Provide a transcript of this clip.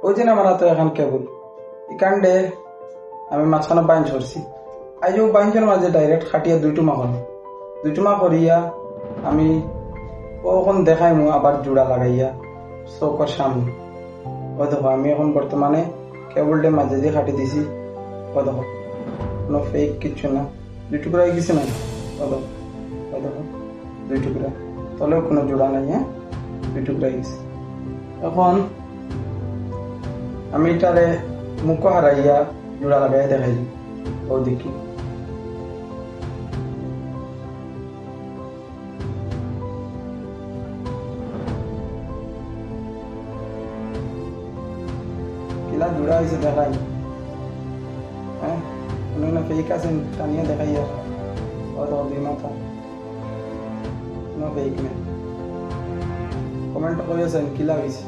ওই যে আমার হাতে এখন কেবল এখানটে আমি মাঝখানে বাইন সরছি আজ ও বাইঞ্চের মাঝে ডাইরেক্ট খাটিয়া দুইটুমা করিয়া আমি ওখন দেখাইমু আবার জোড়া লাগাইয়া চৌকর সামনে ও দেখো আমি এখন বর্তমানে কেবলটে মাঝে দিয়ে খাটি দিছি ও দেখো কোনো ফেক কিচ্ছু না দুই টুকরা গেছে না ও দেখো দুই টুকরা তলেও কোনো জোড়া নাই। হ্যাঁ, দুই টুকরা গেছে। এখন আমি এটারে মুখ হারাইয়া জোড়া লাগাইয়া দেখাই ও দেখি কিলা জোড়া হয়েছে দেখাই। হ্যাঁ, কোনো ফেক আছে টানিয়ে দেখাইয়া ও তো দুই মাথা কোনো ফেক নেই। কমেন্ট করেছেন কিলা হয়েছে।